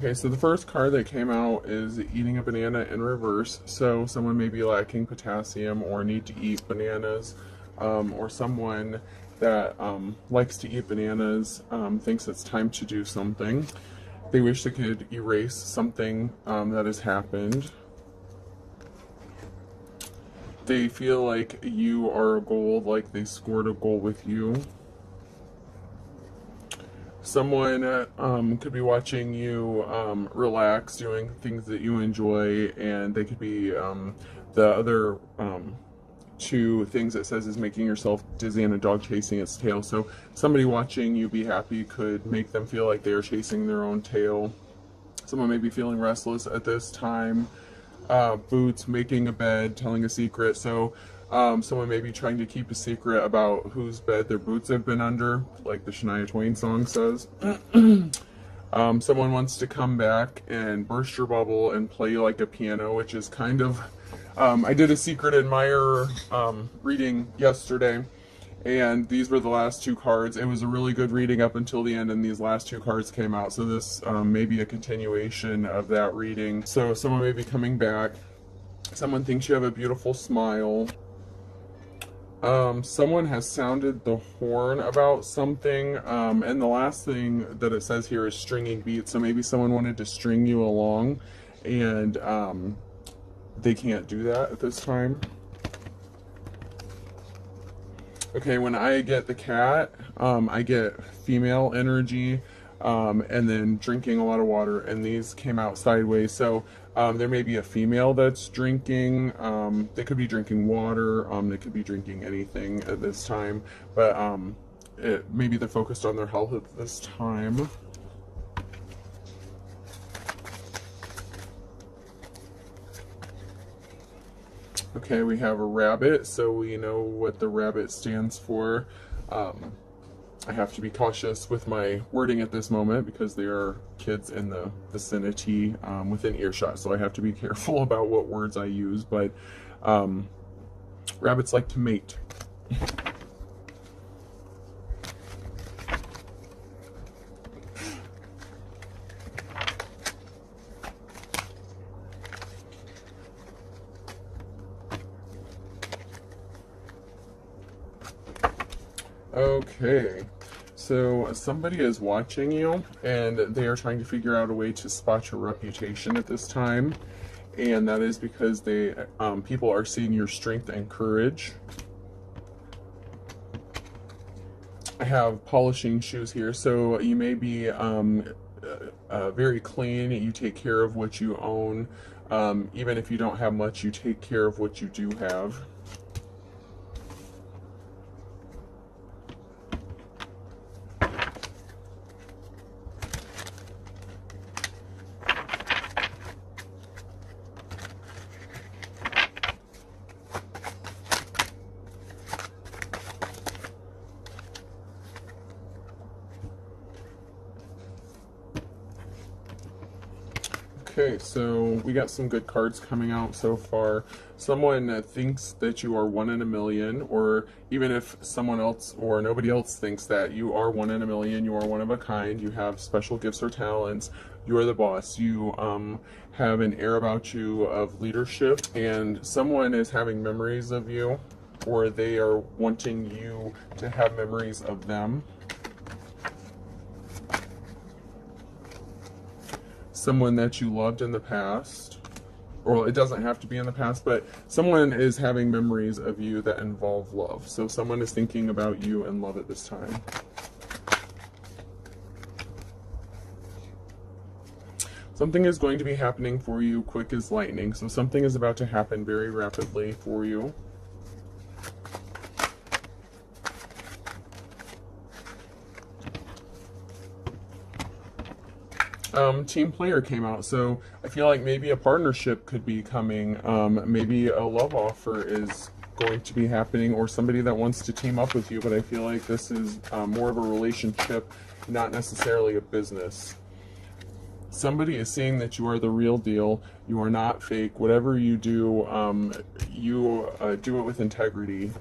Okay, so the first card that came out is eating a banana in reverse. So someone may be lacking potassium or need to eat bananas, or someone that likes to eat bananas thinks it's time to do something. They wish they could erase something that has happened. They feel like you are a goal, like they scored a goal with you. Someone could be watching you relax, doing things that you enjoy, and they could be the other two things it says is making yourself dizzy and a dog chasing its tail. So somebody watching you be happy could make them feel like they are chasing their own tail. Someone may be feeling restless at this time. Boots, making a bed, telling a secret. So someone may be trying to keep a secret about whose bed their boots have been under, like the Shania Twain song says. Someone wants to come back and burst your bubble and play like a piano, which is kind of... I did a Secret Admirer reading yesterday, and these were the last two cards. It was a really good reading up until the end, and these last two cards came out. So this may be a continuation of that reading. So someone may be coming back. Someone thinks you have a beautiful smile. Someone has sounded the horn about something, and the last thing that it says here is stringing beats. So maybe someone wanted to string you along, and they can't do that at this time. Okay, when I get the cat, I get female energy, and then drinking a lot of water, and these came out sideways. So there may be a female that's drinking. They could be drinking water. They could be drinking anything at this time, but maybe they're focused on their health at this time. Okay, we have a rabbit, so we know what the rabbit stands for. I have to be cautious with my wording at this moment because there are kids in the vicinity within earshot, so I have to be careful about what words I use, but rabbits like to mate. Okay, so somebody is watching you, and they are trying to figure out a way to spot your reputation at this time, and that is because they people are seeing your strength and courage. I have polishing shoes here, so you may be very clean. You take care of what you own. Even if you don't have much, you take care of what you do have. Okay, so we got some good cards coming out so far. Someone thinks that you are 1 in a million, or even if someone else or nobody else thinks that you are 1 in a million, you are one of a kind, you have special gifts or talents, you are the boss, you have an air about you of leadership, and someone is having memories of you, or they are wanting you to have memories of them. Someone that you loved in the past, or it doesn't have to be in the past, but someone is having memories of you that involve love. So someone is thinking about you and love at this time. Something is going to be happening for you quick as lightning. So something is about to happen very rapidly for you. Team player came out, so I feel like maybe a partnership could be coming. Maybe a love offer is going to be happening, or somebody that wants to team up with you, but I feel like this is more of a relationship, not necessarily a business. Somebody is seeing that you are the real deal. You are not fake. Whatever you do, you do it with integrity.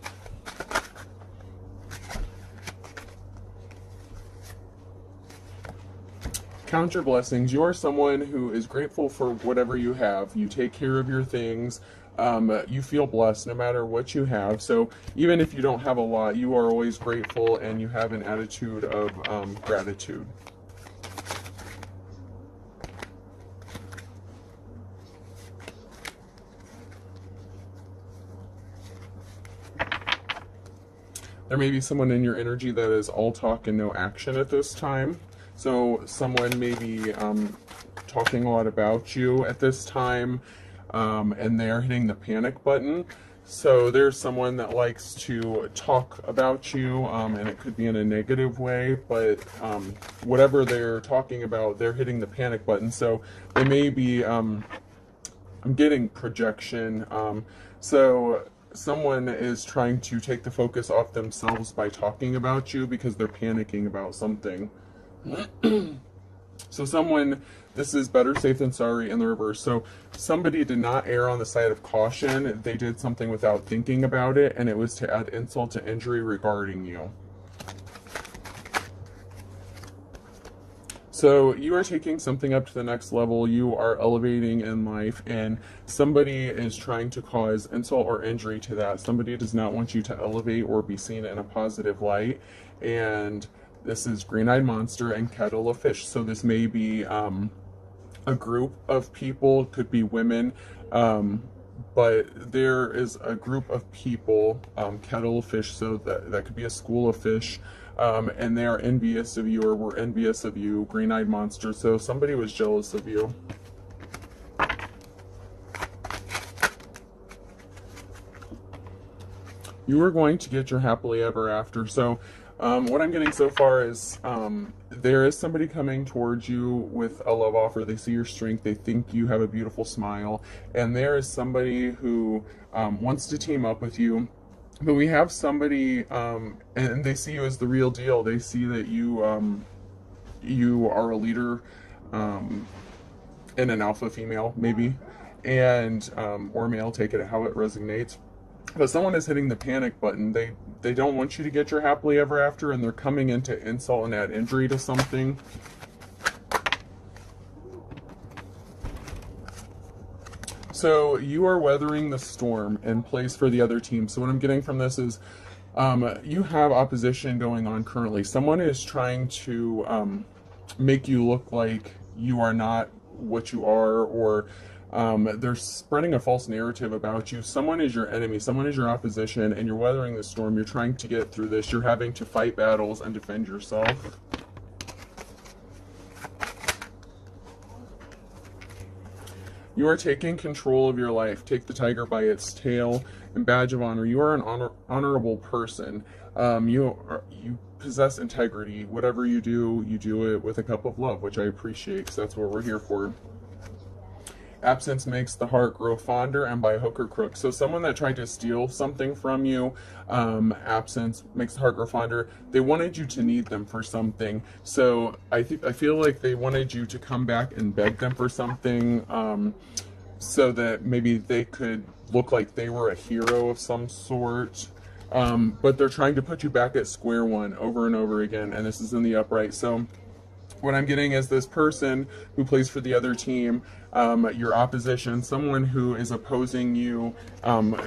Count your blessings. You are someone who is grateful for whatever you have. You take care of your things. You feel blessed no matter what you have. So even if you don't have a lot, you are always grateful and you have an attitude of gratitude. There may be someone in your energy that is all talk and no action at this time. So someone may be talking a lot about you at this time, and they're hitting the panic button. So there's someone that likes to talk about you, and it could be in a negative way, but whatever they're talking about, they're hitting the panic button. So they may be, I'm getting projection. So someone is trying to take the focus off themselves by talking about you because they're panicking about something. So someone, this is better safe than sorry in the reverse. So somebody did not err on the side of caution. They did something without thinking about it, and it was to add insult to injury regarding you. So you are taking something up to the next level. You are elevating in life, and somebody is trying to cause insult or injury to that. Somebody does not want you to elevate or be seen in a positive light. And this is green-eyed monster and kettle of fish. So this may be a group of people, could be women, but there is a group of people, kettle of fish, so that could be a school of fish. And they are envious of you, or were envious of you, green-eyed monster. So somebody was jealous of you. You are going to get your happily ever after. So what I'm getting so far is there is somebody coming towards you with a love offer. They see your strength. They think you have a beautiful smile. And there is somebody who wants to team up with you. But we have somebody, and they see you as the real deal. They see that you you are a leader, and an alpha female, maybe, and or male, take it how it resonates. But someone is hitting the panic button. They don't want you to get your happily ever after, and they're coming in to insult and add injury to something. So you are weathering the storm and plays for the other team. So what I'm getting from this is you have opposition going on currently. Someone is trying to make you look like you are not what you are, or they're spreading a false narrative about you. Someone is your enemy. Someone is your opposition, and you're weathering the storm. You're trying to get through this. You're having to fight battles and defend yourself. You are taking control of your life. Take the tiger by its tail and badge of honor. You are an honorable person. You possess integrity. Whatever you do it with a cup of love, which I appreciate, because that's what we're here for. Absence makes the heart grow fonder, and by hook or crook. So someone that tried to steal something from you, absence makes the heart grow fonder. They wanted you to need them for something. So I feel like they wanted you to come back and beg them for something, so that maybe they could look like they were a hero of some sort. But they're trying to put you back at square one over and over again, and this is in the upright. So what I'm getting is this person who plays for the other team, your opposition, someone who is opposing you,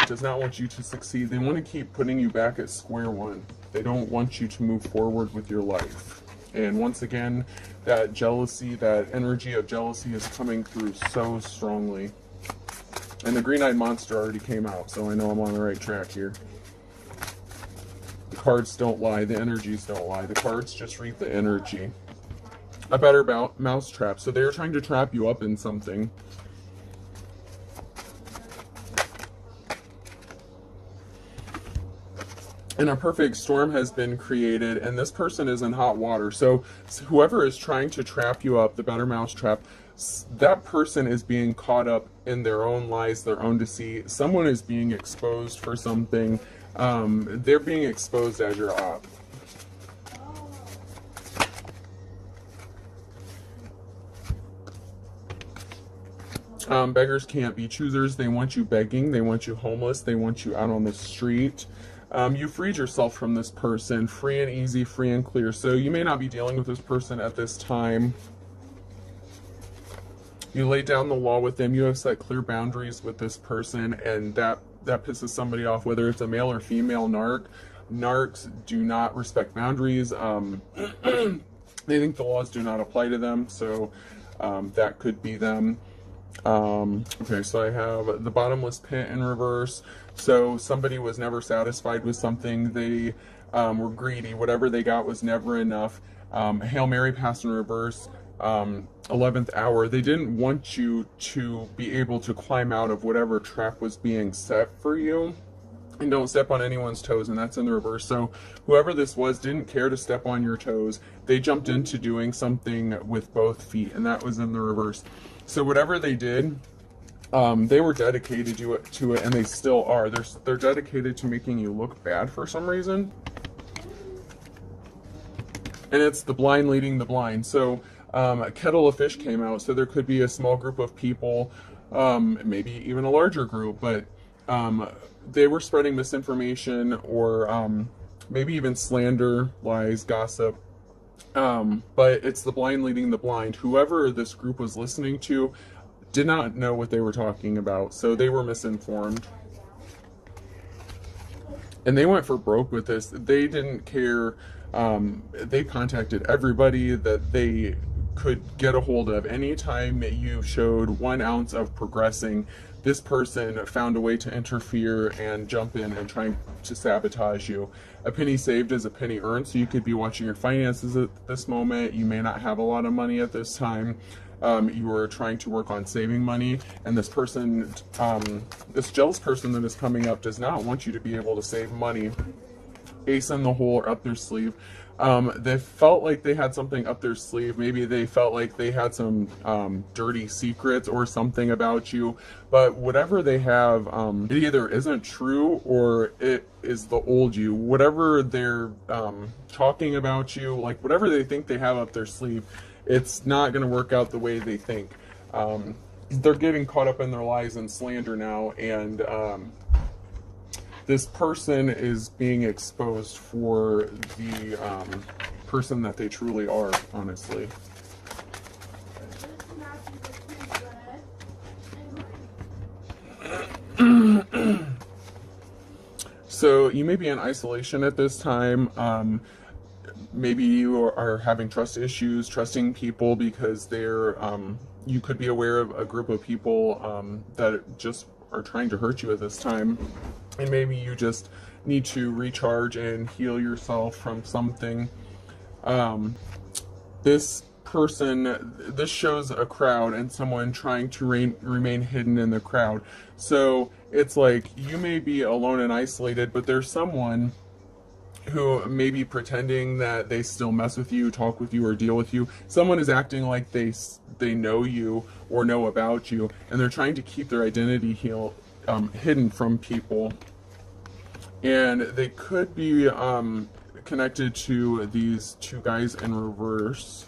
does not want you to succeed. They want to keep putting you back at square one. They don't want you to move forward with your life. And once again, that jealousy, that energy of jealousy is coming through so strongly. And the green-eyed monster already came out, so I know I'm on the right track here. The cards don't lie. The energies don't lie. The cards just read the energy. A better mouse trap. So they're trying to trap you up in something. And a perfect storm has been created, and this person is in hot water. So whoever is trying to trap you up, the better mouse trap, that person is being caught up in their own lies, their own deceit. Someone is being exposed for something. They're being exposed as your op. Beggars can't be choosers. They want you begging. They want you homeless. They want you out on the street. You freed yourself from this person, free and easy, free and clear. So you may not be dealing with this person at this time. You laid down the law with them. You have set clear boundaries with this person, and that pisses somebody off, whether it's a male or female narc. Narcs do not respect boundaries. They think the laws do not apply to them, so that could be them. Okay, so I have the bottomless pit in reverse. So somebody was never satisfied with something. They were greedy. Whatever they got was never enough. Hail Mary passed in reverse. 11th hour. They didn't want you to be able to climb out of whatever trap was being set for you. And don't step on anyone's toes, and that's in the reverse. So whoever this was didn't care to step on your toes. They jumped into doing something with both feet, and that was in the reverse. So whatever they did, they were dedicated to it, and they still are. They're dedicated to making you look bad for some reason. And it's the blind leading the blind. So a kettle of fish came out, so there could be a small group of people, maybe even a larger group, but they were spreading misinformation or maybe even slander, lies, gossip. But it's the blind leading the blind. Whoever this group was listening to did not know what they were talking about, so they were misinformed. And they went for broke with this. They didn't care. They contacted everybody that they could get a hold of. Anytime you showed 1 ounce of progressing, this person found a way to interfere and jump in and try to sabotage you. A penny saved is a penny earned, so you could be watching your finances at this moment. You may not have a lot of money at this time. You are trying to work on saving money, and this person, this jealous person that is coming up does not want you to be able to save money. Ace in the hole or up their sleeve. They felt like they had something up their sleeve. Maybe they felt like they had some dirty secrets or something about you. But whatever they have, it either isn't true or it is the old you. Whatever they're talking about you, like whatever they think they have up their sleeve, it's not going to work out the way they think. They're getting caught up in their lies and slander now, and this person is being exposed for the person that they truly are, honestly. So you may be in isolation at this time. Maybe you are having trust issues, trusting people because they're, you could be aware of a group of people that just are trying to hurt you at this time. And maybe you just need to recharge and heal yourself from something. This person, this shows a crowd and someone trying to remain hidden in the crowd. So it's like you may be alone and isolated, but there's someone who may be pretending that they still mess with you, talk with you, or deal with you. Someone is acting like they know you or know about you, and they're trying to keep their identity hidden from people. And they could be connected to these two guys in reverse.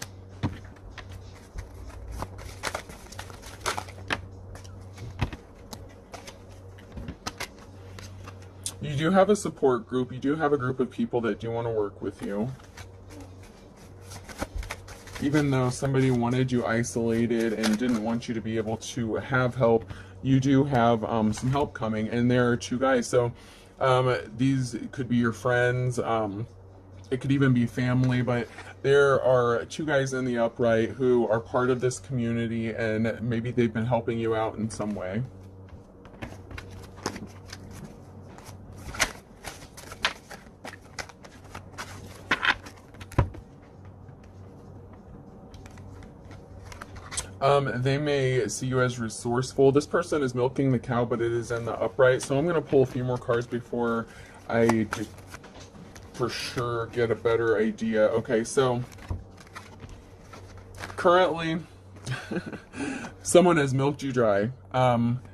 You do have a support group. You do have a group of people that do want to work with you. Even though somebody wanted you isolated and didn't want you to be able to have help, you do have some help coming. And there are two guys. So these could be your friends. It could even be family. But there are two guys in the upright who are part of this community, and maybe they've been helping you out in some way. They may see you as resourceful. This person is milking the cow, but it is in the upright. So I'm going to pull a few more cards before I for sure get a better idea. Okay, so currently someone has milked you dry.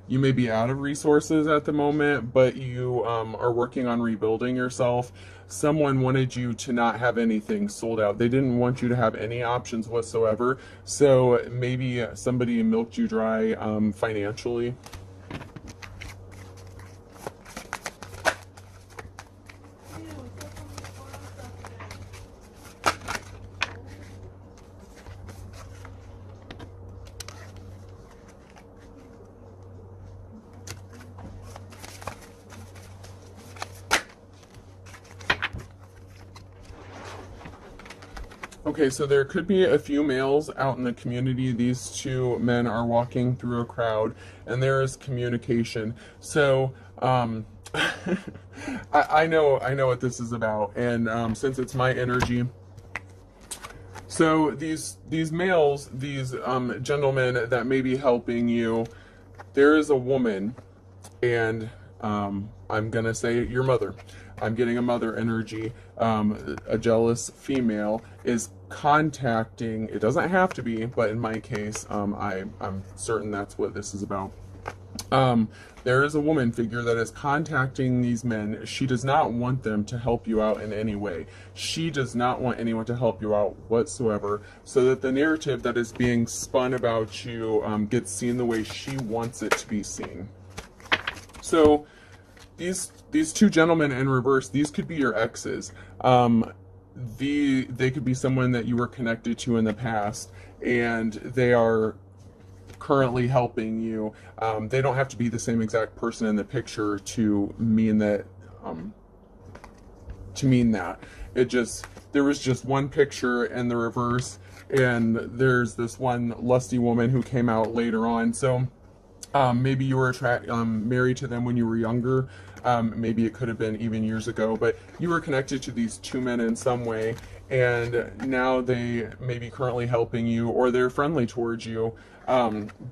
You may be out of resources at the moment, but you are working on rebuilding yourself. Someone wanted you to not have anything sold out. They didn't want you to have any options whatsoever. So maybe somebody milked you dry financially. Okay, so there could be a few males out in the community. These two men are walking through a crowd, and there is communication. So, I know what this is about, and since it's my energy, so these males, these gentlemen that may be helping you, there is a woman, and I'm gonna say your mother. I'm getting a mother energy. A jealous female is contacting. It doesn't have to be, but in my case, I'm certain that's what this is about. There is a woman figure that is contacting these men. She does not want them to help you out in any way. She does not want anyone to help you out whatsoever, so that the narrative that is being spun about you gets seen the way she wants it to be seen. So these two gentlemen in reverse, these could be your exes. They could be someone that you were connected to in the past, and they are currently helping you. They don't have to be the same exact person in the picture to mean that. There was just one picture in the reverse, and there's this one lusty woman who came out later on. So maybe you were married to them when you were younger. Maybe it could have been even years ago, but you were connected to these two men in some way, and now they may be currently helping you, or they're friendly towards you.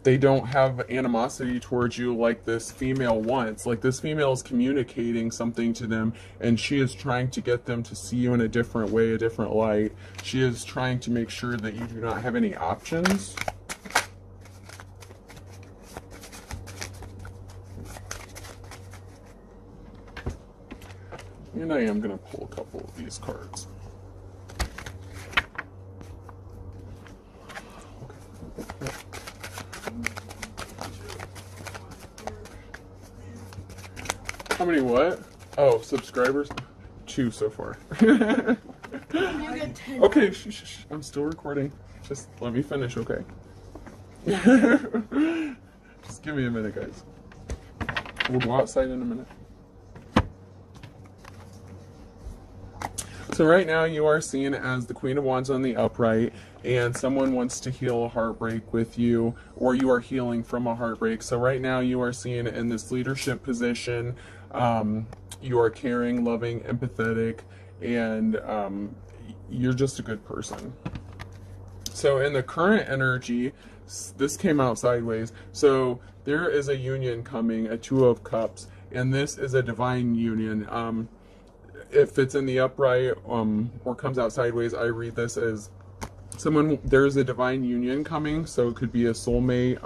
They don't have animosity towards you like this female wants. Like, this female is communicating something to them, and she is trying to get them to see you in a different way, a different light. She is trying to make sure that you do not have any options. And I am going to pull a couple of these cards. Okay. How many what? Oh, subscribers? 2 so far. You get 10. Okay, shh. I'm still recording. Just let me finish, okay? Just give me a minute, guys. We'll go outside in a minute. So right now you are seen as the Queen of Wands on the upright, and someone wants to heal a heartbreak with you, or you are healing from a heartbreak. So right now you are seen in this leadership position. You are caring, loving, empathetic, and you're just a good person. So in the current energy, this came out sideways. So there is a union coming, a 2 of Cups, and this is a divine union. If it's in the upright or comes out sideways, I read this as there's a divine union coming. So it could be a soulmate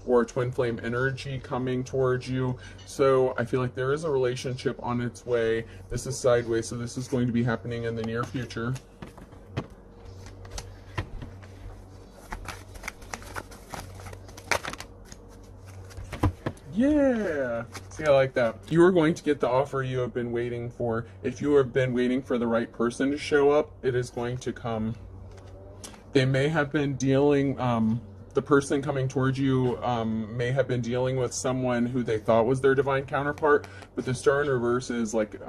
or a twin flame energy coming towards you. So I feel like there is a relationship on its way. This is sideways, so this is going to be happening in the near future. Yeah, see, I like that. You are going to get the offer you have been waiting for. If you have been waiting for the right person to show up, it is going to come. They may have been dealing, the person coming towards you may have been dealing with someone who they thought was their divine counterpart, but the Star in reverse is like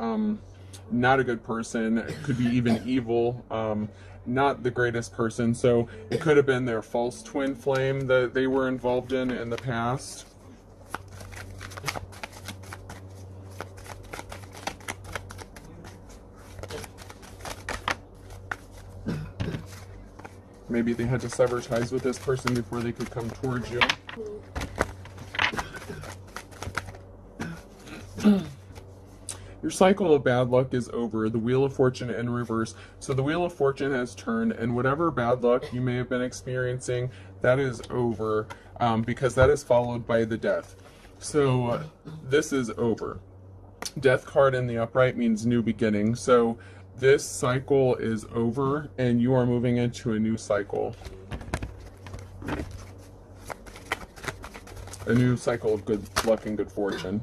not a good person. It could be even evil. Not the greatest person. So it could have been their false twin flame that they were involved in the past. Maybe they had to sever ties with this person before they could come towards you. Your cycle of bad luck is over. The Wheel of Fortune in reverse. So the Wheel of Fortune has turned, and whatever bad luck you may have been experiencing, that is over, because that is followed by the Death. So this is over. Death card in the upright means new beginning. So this cycle is over, and you are moving into a new cycle. A new cycle of good luck and good fortune.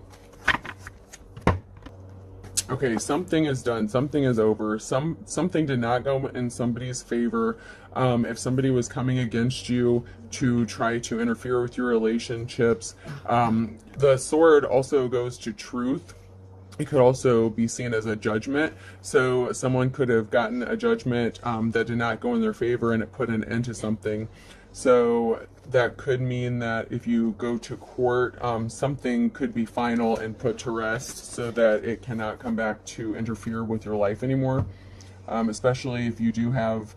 Okay, something is done. Something is over. Something did not go in somebody's favor. If somebody was coming against you to try to interfere with your relationships. The sword also goes to truth. It could also be seen as a judgment. So someone could have gotten a judgment that did not go in their favor and it put an end to something. So that could mean that if you go to court, something could be final and put to rest so that it cannot come back to interfere with your life anymore. Especially if you do have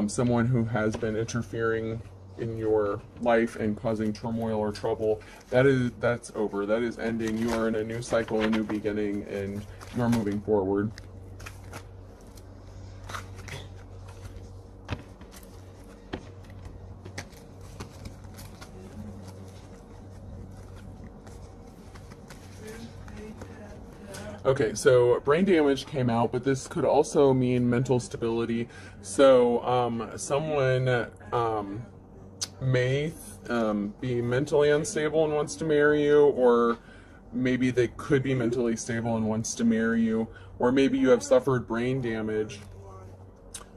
someone who has been interfering in your life and causing turmoil or trouble. That's over. That is ending. You are in a new cycle, a new beginning, and you are moving forward. Okay, so brain damage came out, but this could also mean mental stability. So someone may be mentally unstable and wants to marry you, or maybe they could be mentally stable and wants to marry you, or maybe you have suffered brain damage.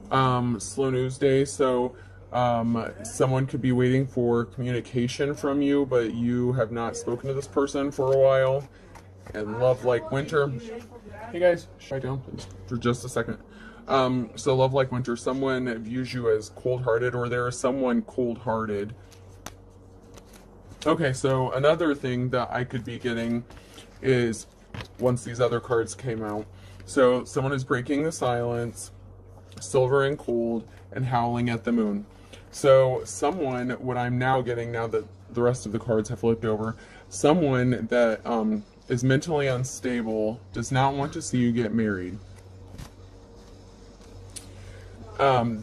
Slow news day. So someone could be waiting for communication from you, but you have not spoken to this person for a while. And love like winter. Hey guys, shut down please for just a second. So love like winter, someone views you as cold-hearted, or there is someone cold-hearted. Okay, so another thing that I could be getting is, once these other cards came out, so someone is breaking the silence, silver and cold, and howling at the moon. So someone, what I'm now getting, now that the rest of the cards have flipped over, someone that is mentally unstable, does not want to see you get married.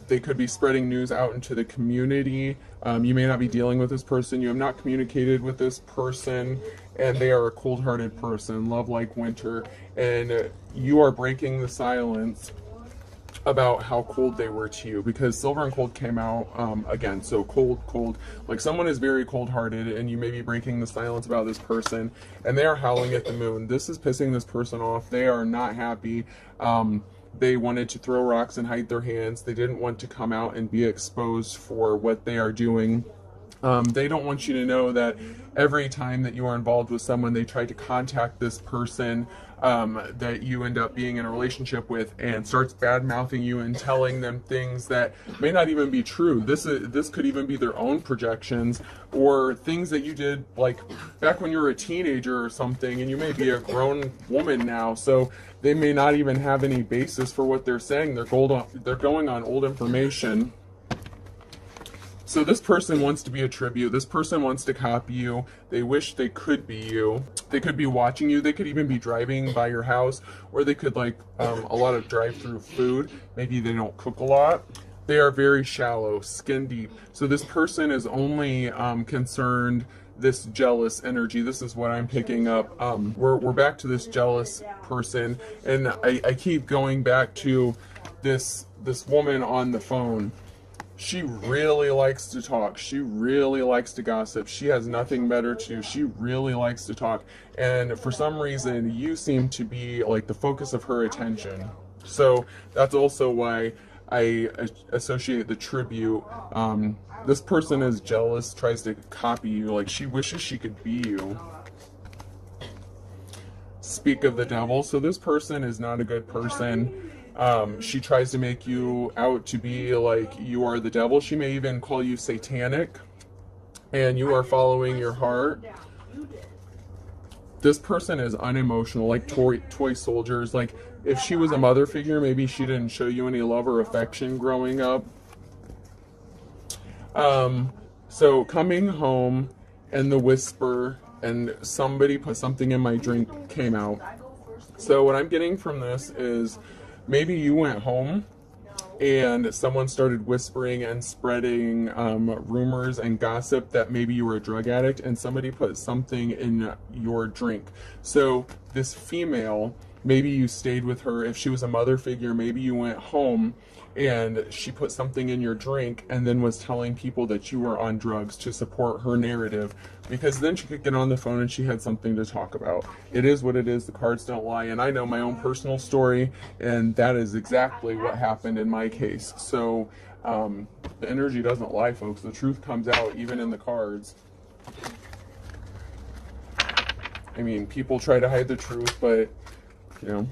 They could be spreading news out into the community. You may not be dealing with this person. You have not communicated with this person, and they are a cold-hearted person, love like winter, and you are breaking the silence about how cold they were to you, because silver and cold came out again. So cold, like someone is very cold-hearted, and you may be breaking the silence about this person, and they are howling at the moon. This is pissing this person off. They are not happy. They wanted to throw rocks and hide their hands. They didn't want to come out and be exposed for what they are doing. They don't want you to know that every time that you are involved with someone, they try to contact this person that you end up being in a relationship with, and starts bad-mouthing you and telling them things that may not even be true. This could even be their own projections, or things that you did like back when you were a teenager or something, and you may be a grown woman now, so they may not even have any basis for what they're saying. They're going on old information. So this person wants to be a tribute. This person wants to copy you. They wish they could be you. They could be watching you. They could even be driving by your house, or they could like a lot of drive-through food. Maybe they don't cook a lot. They are very shallow, skin deep. So this person is only concerned, this jealous energy. This is what I'm picking up. We're back to this jealous person, and I keep going back to this woman on the phone. She really likes to talk. She really likes to gossip. She has nothing better to do. She really likes to talk. And for some reason, you seem to be like the focus of her attention. So that's also why I associate the tribute. This person is jealous, tries to copy you. Like she wishes she could be you. Speak of the devil. So this person is not a good person. She tries to make you out to be like you are the devil. She may even call you satanic, and you are following your heart. This person is unemotional, like toy soldiers. Like if she was a mother figure, maybe she didn't show you any love or affection growing up. So coming home, and the whisper, and somebody put something in my drink came out. So what I'm getting from this is, maybe you went home and someone started whispering and spreading rumors and gossip that maybe you were a drug addict, and somebody put something in your drink. So this female, maybe you stayed with her. If she was a mother figure, maybe you went home and she put something in your drink and then was telling people that you were on drugs to support her narrative, because then she could get on the phone and she had something to talk about. It is what it is. The cards don't lie. And I know my own personal story, and that is exactly what happened in my case. So the energy doesn't lie, folks. The truth comes out even in the cards. I mean, people try to hide the truth, but Yeah.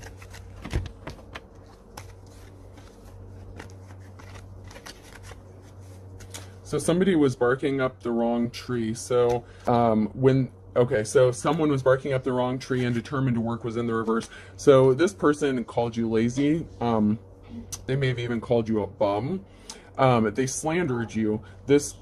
So somebody was barking up the wrong tree. So so someone was barking up the wrong tree and determined to work was in the reverse. So this person called you lazy. They may have even called you a bum. They slandered you. This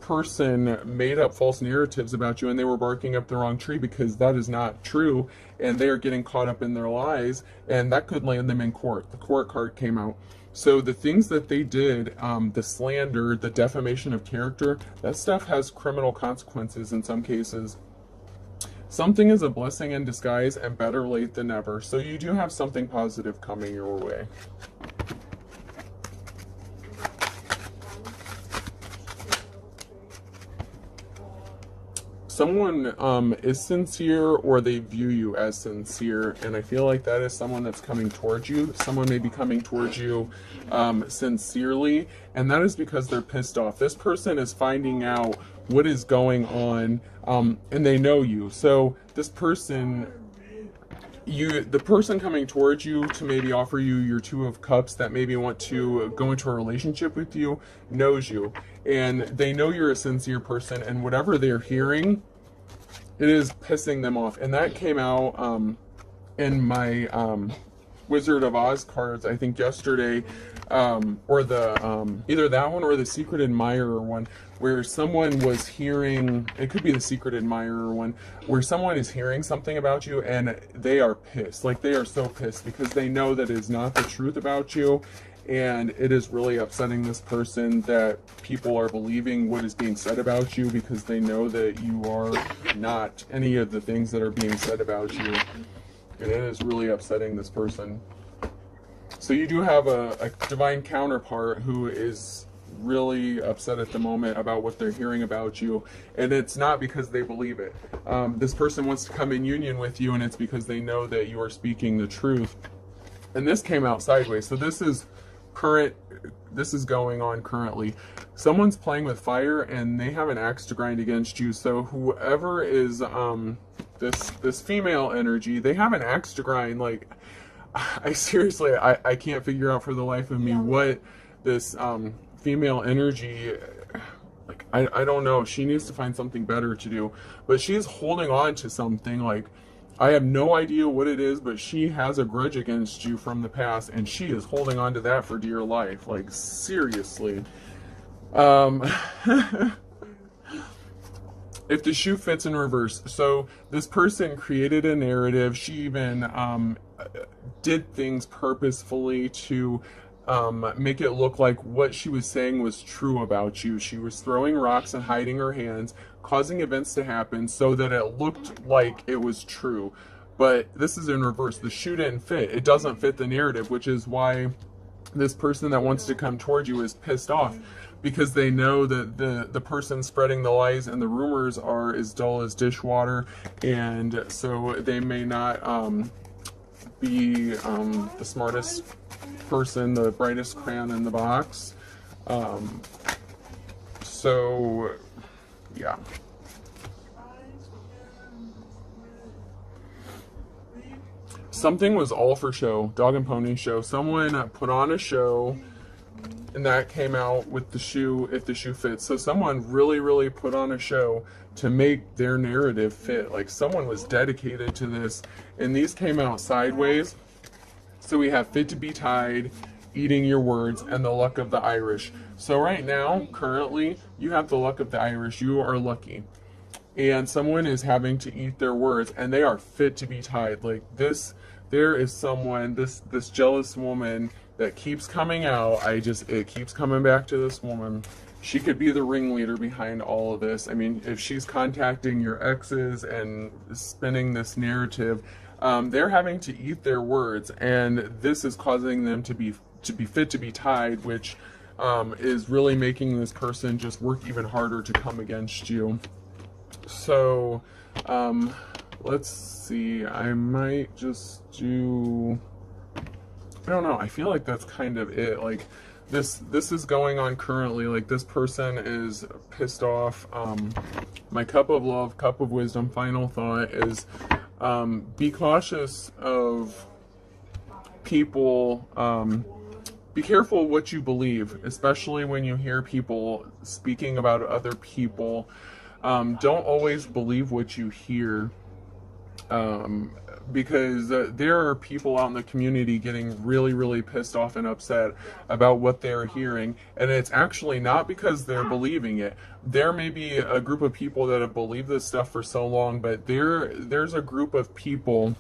person made up false narratives about you, and they were barking up the wrong tree because that is not true, and they are getting caught up in their lies, and that could land them in court. The court card came out. So the things that they did, the slander, the defamation of character, that stuff has criminal consequences in some cases. Something is a blessing in disguise, and better late than never. So you do have something positive coming your way. Someone is sincere, or they view you as sincere, and I feel like that is someone that's coming towards you. Someone may be coming towards you sincerely, and that is because they're pissed off. This person is finding out what is going on, and they know you. So this person, the person coming towards you to maybe offer you your Two of Cups, that maybe want to go into a relationship with you, knows you, and they know you're a sincere person, and whatever they're hearing, it is pissing them off. And that came out in my Wizard of Oz cards, I think yesterday, or the either that one or the Secret Admirer one, where someone was hearing, it could be the Secret Admirer one, where someone is hearing something about you and they are pissed. Like, they are so pissed because they know that it is not the truth about you, and it is really upsetting this person that people are believing what is being said about you, because they know that you are not any of the things that are being said about you, and it is really upsetting this person. So you do have a divine counterpart who is really upset at the moment about what they're hearing about you, and it's not because they believe it. This person wants to come in union with you, and it's because they know that you are speaking the truth. And this came out sideways, so this is going on currently. Someone's playing with fire, and they have an axe to grind against you. So whoever is this female energy, they have an axe to grind. Like, I seriously, I can't figure out for the life of me what this female energy, like, I don't know. She needs to find something better to do, but she's holding on to something. Like, I have no idea what it is, but she has a grudge against you from the past, and she is holding on to that for dear life. Like, seriously. If the shoe fits in reverse. So this person created a narrative. She even did things purposefully to make it look like what she was saying was true about you. She was throwing rocks and hiding her hands, causing events to happen so that it looked like it was true. But this is in reverse. The shoe didn't fit. It doesn't fit the narrative, which is why this person that wants to come towards you is pissed off, because they know that the person spreading the lies and the rumors are as dull as dishwater, and so they may not be the smartest person, the brightest crayon in the box. So yeah. Something was all for show. Dog and pony show. Someone put on a show, and that came out with the shoe, if the shoe fits. So someone really put on a show to make their narrative fit. Like, someone was dedicated to this, and these came out sideways. So we have fit to be tied, eating your words, and the luck of the Irish. So right now, currently, you have the luck of the Irish. You are lucky. And someone is having to eat their words, and they are fit to be tied. Like, this, there is someone, this jealous woman that keeps coming out. It keeps coming back to this woman. She could be the ringleader behind all of this. I mean, if she's contacting your exes and spinning this narrative, they're having to eat their words, and this is causing them to be fit to be tied, which is really making this person just work even harder to come against you. So let's see, I might just do, I don't know, I feel like that's kind of it. Like, this is going on currently. Like, this person is pissed off. My cup of love, cup of wisdom, final thought is, be cautious of people, be careful what you believe, especially when you hear people speaking about other people. Don't always believe what you hear, because there are people out in the community getting really, really pissed off and upset about what they're hearing, and it's actually not because they're believing it. There may be a group of people that have believed this stuff for so long, but there's a group of people,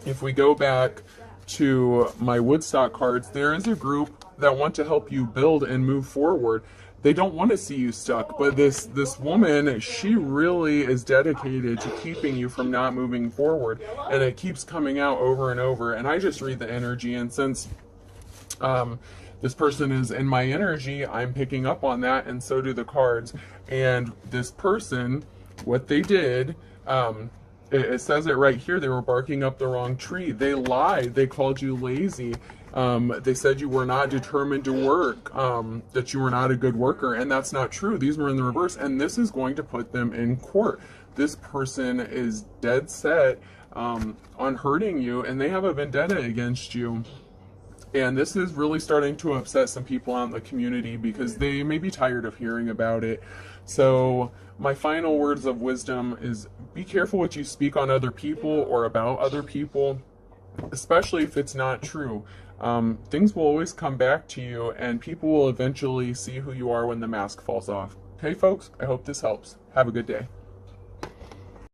if we go back to my Woodstock cards, there is a group that want to help you build and move forward. They don't want to see you stuck, but this woman, she really is dedicated to keeping you from not moving forward, and it keeps coming out over and over. And I just read the energy, and since this person is in my energy, I'm picking up on that, and so do the cards. And this person, what they did, it says it right here, they were barking up the wrong tree. They lied. They called you lazy. They said you were not determined to work, that you were not a good worker, and that's not true. These were in the reverse, and this is going to put them in court. This person is dead set on hurting you, and they have a vendetta against you. And this is really starting to upset some people out in the community because they may be tired of hearing about it. So my final words of wisdom is be careful what you speak on other people or about other people, especially if it's not true. Things will always come back to you, and people will eventually see who you are when the mask falls off. Hey folks, I hope this helps. Have a good day.